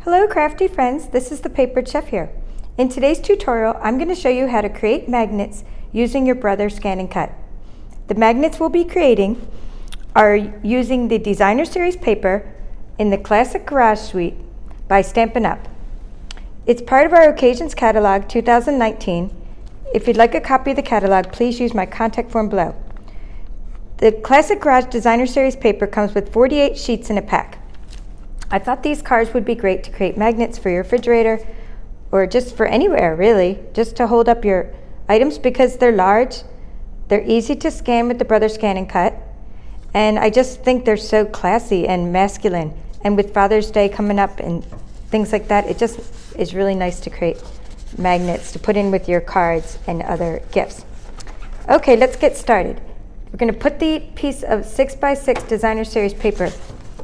Hello crafty friends, this is the Papered Chef here. In today's tutorial, I'm going to show you how to create magnets using your brother ScanNCut. The magnets we'll be creating are using the Designer Series paper in the Classic Garage Suite by Stampin Up. It's part of our Occasions Catalog 2019. If you'd like a copy of the catalog, please use my contact form below. The Classic Garage Designer Series paper comes with 48 sheets in a pack. I thought these cards would be great to create magnets for your refrigerator or just for anywhere really, just to hold up your items because they're large, they're easy to scan with the Brother ScanNCut, and I just think they're so classy and masculine. And with Father's Day coming up and things like that, it just is really nice to create magnets to put in with your cards and other gifts. Okay, let's get started. We're going to put the piece of 6x6 Designer Series paper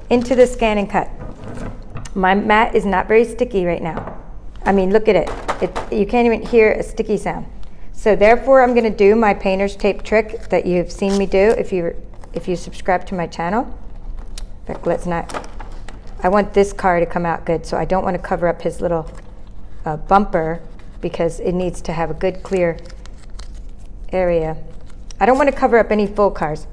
into the ScanNCut. My mat is not very sticky right now. I mean, look at it. You can't even hear a sticky sound. So therefore, I'm going to do my painter's tape trick that you've seen me do if you subscribe to my channel. In fact, let's not. I want this car to come out good, so I don't want to cover up his little bumper because it needs to have a good clear area. I don't want to cover up any full cars.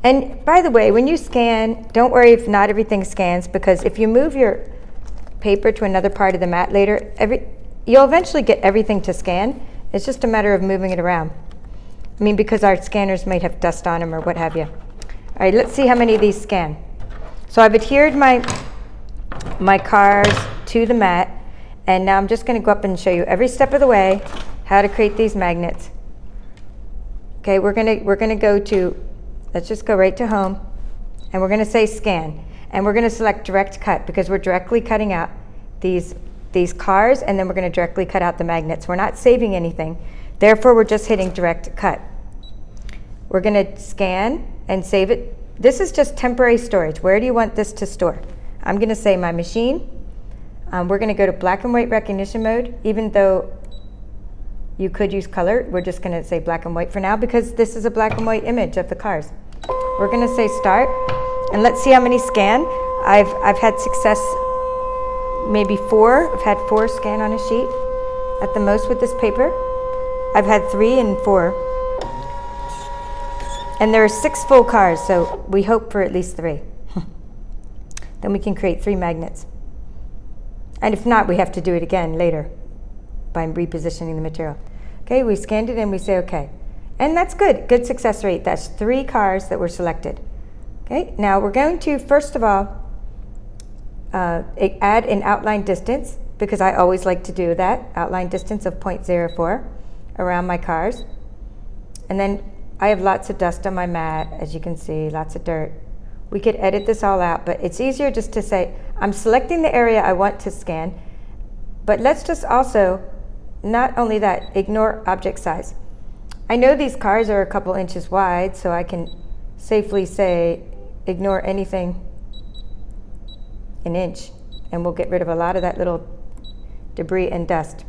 And by the way, when you scan, don't worry if not everything scans, because if you move your paper to another part of the mat later, you'll eventually get everything to scan. It's just a matter of moving it around. I mean, because our scanners might have dust on them or what have you. All right, let's see how many of these scan. So I've adhered my cars to the mat, and now I'm just going to go up and show you every step of the way how to create these magnets. Okay, we're gonna go to. Let's just go right to home, and we're going to say scan, and we're going to select direct cut because we're directly cutting out these cars, and then we're going to directly cut out the magnets. We're not saving anything, therefore we're just hitting direct cut. We're going to scan and save it. This is just temporary storage. Where do you want this to store? I'm going to say my machine. We're going to go to black and white recognition mode, even though you could use color. We're just going to say black and white for now because this is a black and white image of the cars. We're going to say start, and let's see how many scan. I've had success, maybe 4. I've had 4 scan on a sheet at the most with this paper. I've had 3 and 4. And there are 6 full cars, so we hope for at least 3. Then we can create 3 magnets. And if not, we have to do it again later by repositioning the material. Okay, we scanned it and we say okay. And that's good success rate. That's 3 cars that were selected. Okay, now we're going to, first of all, add an outline distance, because I always like to do that, outline distance of 0.04 around my cars. And then I have lots of dust on my mat, as you can see, lots of dirt. We could edit this all out, but it's easier just to say, I'm selecting the area I want to scan, but let's just also, not only that, ignore object size. I know these cars are a couple inches wide, so I can safely say ignore anything an inch, and we'll get rid of a lot of that little debris and dust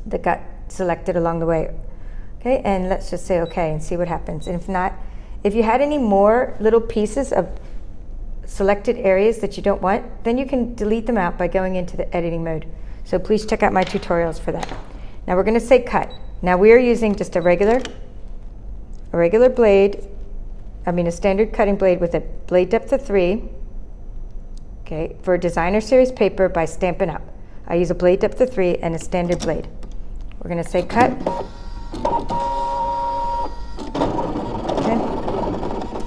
that got selected along the way. Okay, and let's just say okay and see what happens. And if not, if you had any more little pieces of selected areas that you don't want, then you can delete them out by going into the editing mode. So please check out my tutorials for that. Now we're going to say cut. Now we are using just a regular blade, a standard cutting blade with a blade depth of 3, okay, for a Designer Series paper by Stampin Up. I use a blade depth of 3 and a standard blade. We're going to say cut. Okay.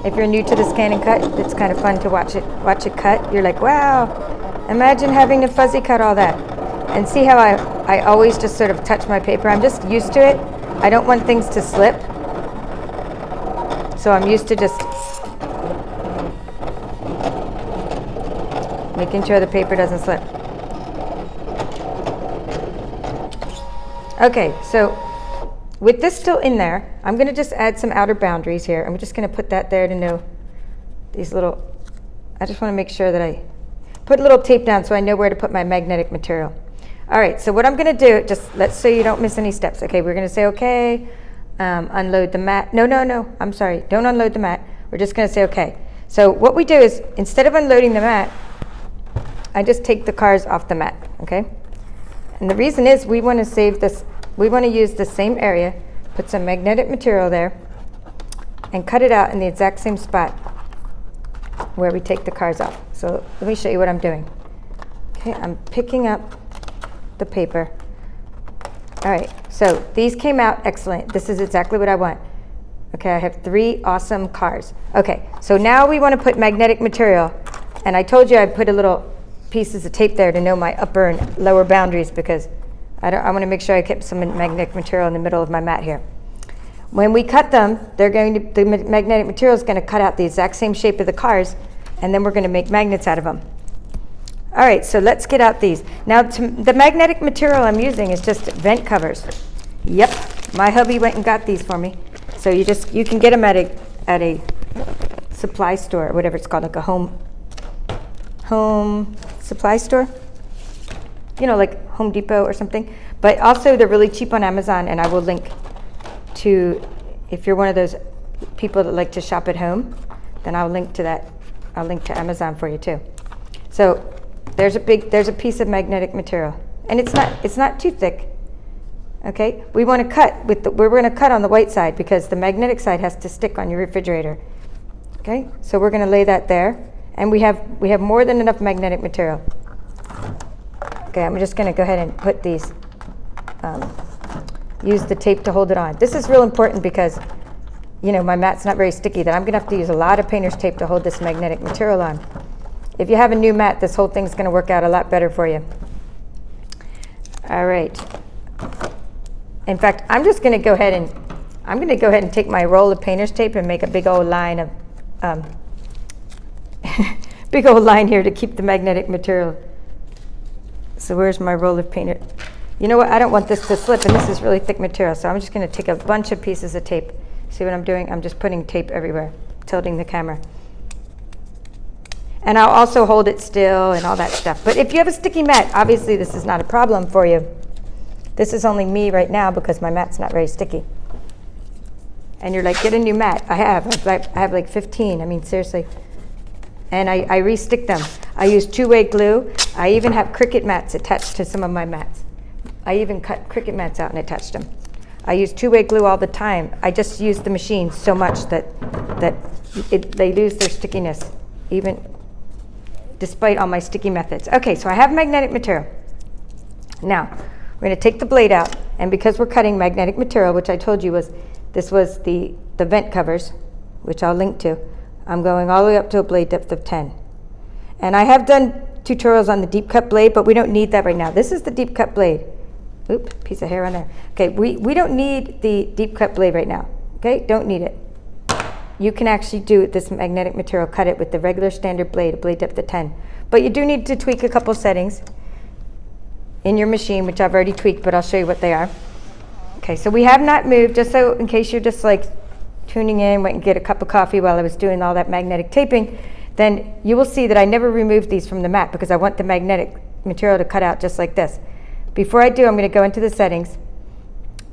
If you're new to the ScanNCut, it's kind of fun to watch it cut. You're like, wow, imagine having to fuzzy cut all that. And see how I always just sort of touch my paper. I'm just used to it. I don't want things to slip. So I'm used to just making sure the paper doesn't slip. Okay, so with this still in there, I'm going to just add some outer boundaries here. I'm just going to put that there to know these little, I just want to make sure that I put a little tape down so I know where to put my magnetic material. All right, so what I'm going to do, just let's say you don't miss any steps. Okay, we're going to say okay, unload the mat. No, I'm sorry, don't unload the mat. We're just going to say okay. So what we do is, instead of unloading the mat, I just take the cars off the mat, okay? And the reason is we want to save this, we want to use the same area, put some magnetic material there, and cut it out in the exact same spot where we take the cars off. So let me show you what I'm doing. Okay, I'm picking up the paper. All right, so these came out excellent. This is exactly what I want. Okay, I have 3 awesome cars. Okay, so now we want to put magnetic material. And I told you I'd put a little pieces of tape there to know my upper and lower boundaries, because I want to make sure I keep some magnetic material in the middle of my mat here. When we cut them, the magnetic material is going to cut out the exact same shape of the cars, and then we're going to make magnets out of them. All right, so let's get out these. Now, the magnetic material I'm using is just vent covers. Yep, my hubby went and got these for me. So you can get them at a supply store, or whatever it's called, like a home supply store, you know, like Home Depot or something. But also they're really cheap on Amazon, and I will link to, if you're one of those people that like to shop at home, then I'll link to that. I'll link to Amazon for you too. So there's a piece of magnetic material, and it's not too thick. Okay, we want to cut we're going to cut on the white side because the magnetic side has to stick on your refrigerator. Okay, so we're going to lay that there, and we have more than enough magnetic material. Okay, I'm just going to go ahead and put these, use the tape to hold it on. This is real important because, you know, my mat's not very sticky, that I'm going to have to use a lot of painter's tape to hold this magnetic material on. If you have a new mat, this whole thing's going to work out a lot better for you. All right. In fact, I'm going to go ahead and take my roll of painter's tape and make a big old line of big old line here to keep the magnetic material. So where's my roll of painter? You know what? I don't want this to slip, and this is really thick material, so I'm just going to take a bunch of pieces of tape. See what I'm doing? I'm just putting tape everywhere, tilting the camera. And I'll also hold it still and all that stuff. But if you have a sticky mat, obviously this is not a problem for you. This is only me right now because my mat's not very sticky. And you're like, get a new mat. I have like 15. I mean, seriously. And I re-stick them. I use two-way glue. I even have Cricut mats attached to some of my mats. I even cut Cricut mats out and attached them. I use two-way glue all the time. I just use the machine so much that they lose their stickiness, even despite all my sticky methods. Okay, so I have magnetic material. Now, we're going to take the blade out, and because we're cutting magnetic material, which I told you was the vent covers, which I'll link to, I'm going all the way up to a blade depth of 10. And I have done tutorials on the deep cut blade, but we don't need that right now. This is the deep cut blade. Oops, piece of hair on there. Okay, we don't need the deep cut blade right now. Okay, don't need it. You can actually do this magnetic material, cut it with the regular standard blade, a blade depth of 10. But you do need to tweak a couple settings in your machine, which I've already tweaked, but I'll show you what they are. Okay, so we have not moved, just so in case you're just like tuning in, went and get a cup of coffee while I was doing all that magnetic taping, then you will see that I never removed these from the mat because I want the magnetic material to cut out just like this. Before I do, I'm going to go into the settings,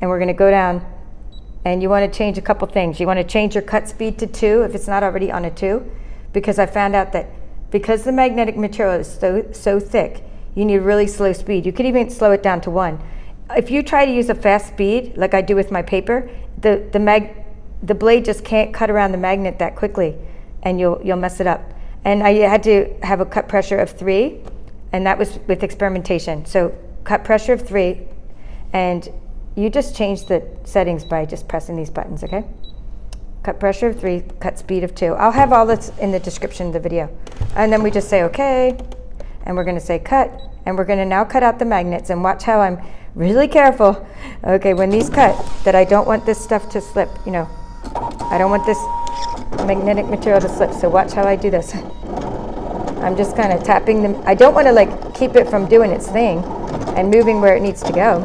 and we're going to go down, and you want to change a couple things. You want to change your cut speed to 2 if it's not already on a 2, because I found out that because the magnetic material is so thick, you need really slow speed. You could even slow it down to 1. If you try to use a fast speed, like I do with my paper, the blade just can't cut around the magnet that quickly, and you'll mess it up. And I had to have a cut pressure of 3, and that was with experimentation. So cut pressure of 3, and you just change the settings by just pressing these buttons, okay? Cut pressure of 3, cut speed of 2. I'll have all this in the description of the video. And then we just say okay, and we're going to say cut, and we're going to now cut out the magnets, and watch how I'm really careful, okay, when these cut, that I don't want this stuff to slip, you know. I don't want this magnetic material to slip, so watch how I do this. I'm just kind of tapping them. I don't want to like keep it from doing its thing and moving where it needs to go,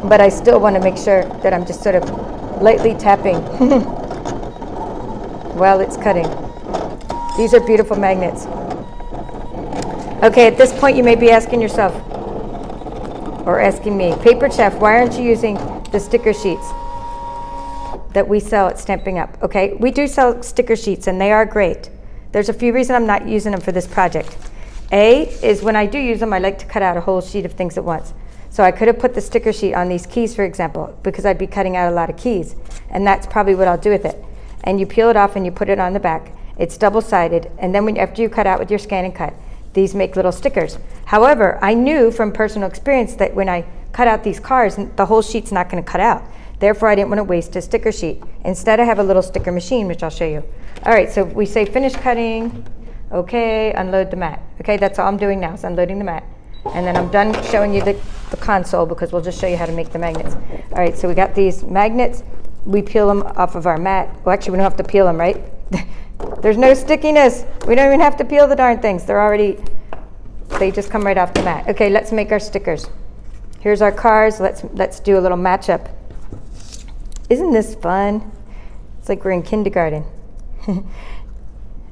but I still want to make sure that I'm just sort of lightly tapping while it's cutting. These are beautiful magnets. Okay, at this point you may be asking yourself, or asking me, Paper Chef, why aren't you using the sticker sheets that we sell at Stampin Up? Okay, we do sell sticker sheets, and they are great. There's a few reasons I'm not using them for this project. A is when I do use them, I like to cut out a whole sheet of things at once. So I could have put the sticker sheet on these keys, for example, because I'd be cutting out a lot of keys. And that's probably what I'll do with it. And you peel it off and you put it on the back. It's double-sided. And then after you cut out with your ScanNCut, these make little stickers. However, I knew from personal experience that when I cut out these cards, the whole sheet's not going to cut out. Therefore, I didn't want to waste a sticker sheet. Instead, I have a little sticker machine, which I'll show you. All right, so we say finish cutting. Okay, unload the mat. Okay, that's all I'm doing now is unloading the mat. And then I'm done showing you the console because we'll just show you how to make the magnets. All right, so we got these magnets. We peel them off of our mat. Well, actually, we don't have to peel them, right? There's no stickiness. We don't even have to peel the darn things. They just come right off the mat. Okay, let's make our stickers. Here's our cards. Let's do a little matchup. Isn't this fun? It's like we're in kindergarten.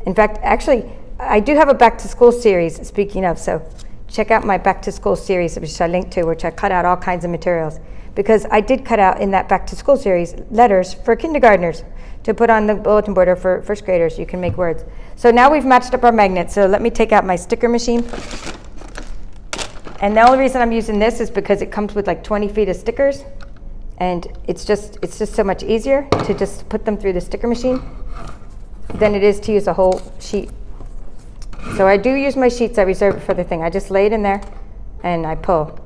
In fact, actually, I do have a back to school series, speaking of, so check out my back to school series, which I linked to, which I cut out all kinds of materials. Because I did cut out in that back to school series letters for kindergartners to put on the bulletin board, or for first graders. You can make words. So now we've matched up our magnets. So let me take out my sticker machine. And the only reason I'm using this is because it comes with like 20 feet of stickers. And it's just so much easier to just put them through the sticker machine than it is to use a whole sheet. So I do use my sheets. I reserve it for the thing. I just lay it in there and I pull.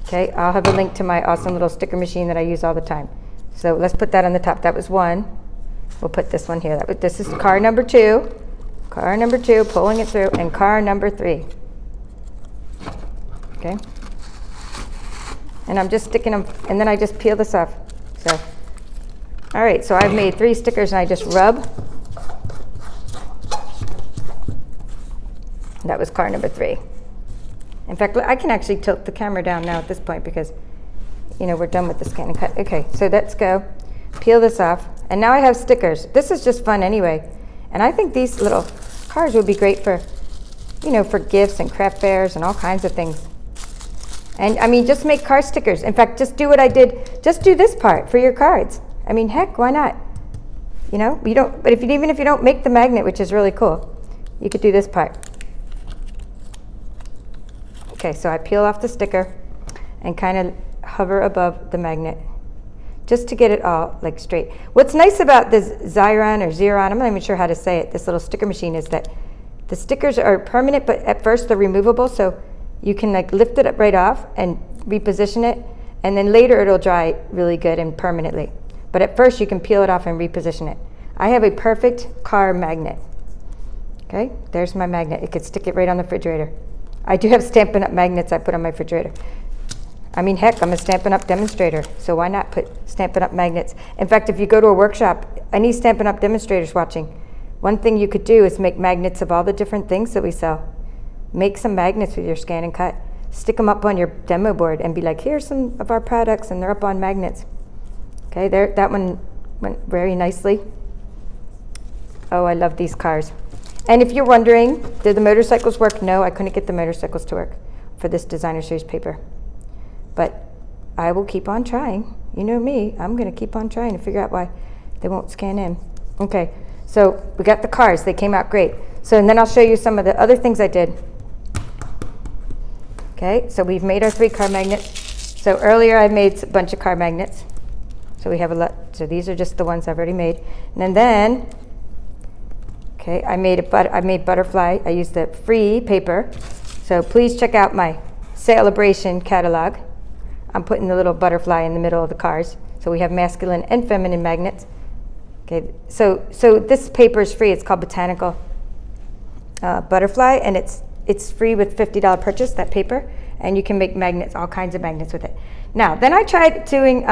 Okay, I'll have a link to my awesome little sticker machine that I use all the time. So let's put that on the top. That was one. We'll put this one here. This is car number 2. Car number 2, pulling it through, and car number 3. Okay. And I'm just sticking them, and then I just peel this off. So, all right, so I've made 3 stickers and I just rub. That was car number 3. In fact, I can actually tilt the camera down now at this point because, you know, we're done with the ScanNCut. Okay, so let's go. Peel this off. And now I have stickers. This is just fun anyway. And I think these little cards would be great for, you know, for gifts and craft fairs and all kinds of things. And I mean, just make card stickers. In fact, just do what I did. Just do this part for your cards. I mean, heck, why not? You know, you don't, but even if you don't make the magnet, which is really cool, you could do this part. Okay, so I peel off the sticker and kind of hover above the magnet just to get it all like straight. What's nice about this Xeron, I'm not even sure how to say it, this little sticker machine, is that the stickers are permanent, but at first they're removable, so you can like lift it up right off and reposition it, and then later it'll dry really good and permanently. But at first you can peel it off and reposition it. I have a perfect car magnet. Okay, there's my magnet. It could stick it right on the refrigerator. I do have Stampin' Up magnets I put on my refrigerator. I mean, heck, I'm a Stampin' Up demonstrator, so why not put Stampin' Up magnets? In fact, if you go to a workshop, any Stampin' Up demonstrators watching, one thing you could do is make magnets of all the different things that we sell. Make some magnets with your ScanNCut. Stick them up on your demo board and be like, here's some of our products, and they're up on magnets. Okay, there, that one went very nicely. Oh, I love these cars. And if you're wondering, did the motorcycles work? No, I couldn't get the motorcycles to work for this designer series paper. But I will keep on trying. You know me, I'm going to keep on trying to figure out why they won't scan in. Okay, so we got the cars. They came out great. So and then I'll show you some of the other things I did. Okay, so we've made our 3 car magnets. So earlier I made a bunch of car magnets. So we have a lot. So these are just the ones I've already made. And then okay, I made butterfly. I used the free paper. So please check out my Sale-A-Bration catalog. I'm putting the little butterfly in the middle of the cars. So we have masculine and feminine magnets. Okay, so this paper is free. It's called Botanical Butterfly, and it's free with $50 purchase, that paper, and you can make magnets, all kinds of magnets with it. Now, then I tried doing,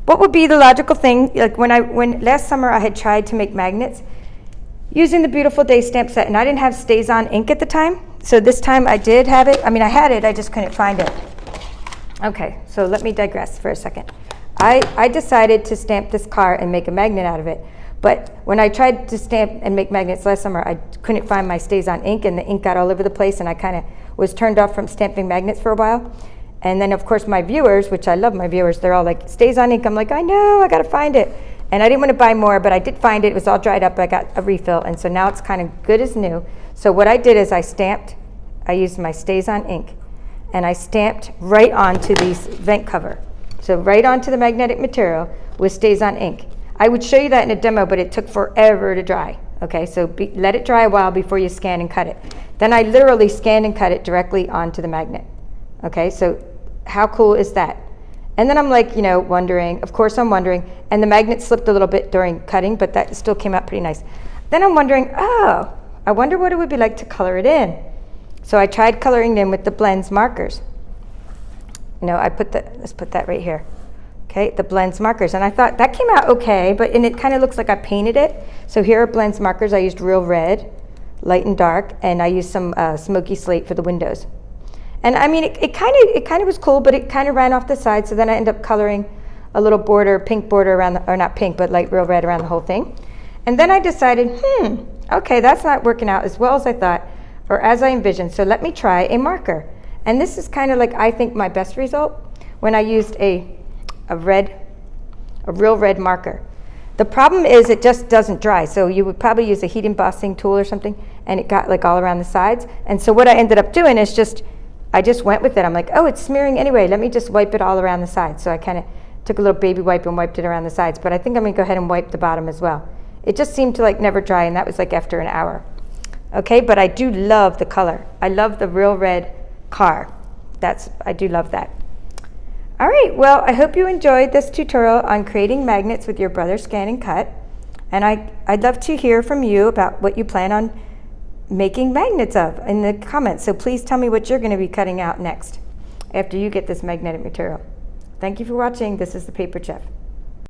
what would be the logical thing, like when last summer I had tried to make magnets using the Beautiful Day stamp set, and I didn't have StazOn ink at the time, so this time I did have it. I mean, I had it, I just couldn't find it. Okay, so let me digress for a second. I decided to stamp this car and make a magnet out of it, but when I tried to stamp and make magnets last summer, I couldn't find my StazOn ink, and the ink got all over the place, and I kind of was turned off from stamping magnets for a while. And then, of course, my viewers, which I love my viewers, they're all like, StazOn ink. I'm like, I know, I got to find it. And I didn't want to buy more, but I did find it. It was all dried up. I got a refill, and so now it's kind of good as new. So what I did is I used my Stays-On ink, and I stamped right onto this vent cover. So right onto the magnetic material with Stays-On ink. I would show you that in a demo, but it took forever to dry. Okay, so let it dry a while before you scan and cut it. Then I literally scanned and cut it directly onto the magnet. Okay, so how cool is that? And then I'm like, wondering, of course I'm wondering, and the magnet slipped a little bit during cutting, but that still came out pretty nice. Then I'm wondering, oh, I wonder what it would be like to color it in. So I tried coloring it in with the blends markers. Let's put that right here. Okay, the blends markers, and I thought that came out okay, and it kind of looks like I painted it. So here are blends markers. I used real red, light and dark, and I used some smoky slate for the windows. And I mean, it kind of was cool, but it kind of ran off the side. So then I ended up coloring a little border, pink border around, or not pink, but like real red around the whole thing. And then I decided, okay, that's not working out as well as I thought, or as I envisioned. So let me try a marker. And this is kind of like, I think, my best result when I used a real red marker. The problem is it just doesn't dry. So you would probably use a heat embossing tool or something, and it got like all around the sides. And so what I ended up doing is I just went with it. I'm like, oh, it's smearing anyway. Let me just wipe it all around the sides. So I kind of took a little baby wipe and wiped it around the sides. But I think I'm going to go ahead and wipe the bottom as well. It just seemed to like never dry, and that was like after an hour. Okay, but I do love the color. I love the real red car. I do love that. All right, well, I hope you enjoyed this tutorial on creating magnets with your brother ScanNCut. And I'd love to hear from you about what you plan on making magnets of in the comments. So please tell me what you're going to be cutting out next after you get this magnetic material. Thank you for watching. This is the Paper Chef.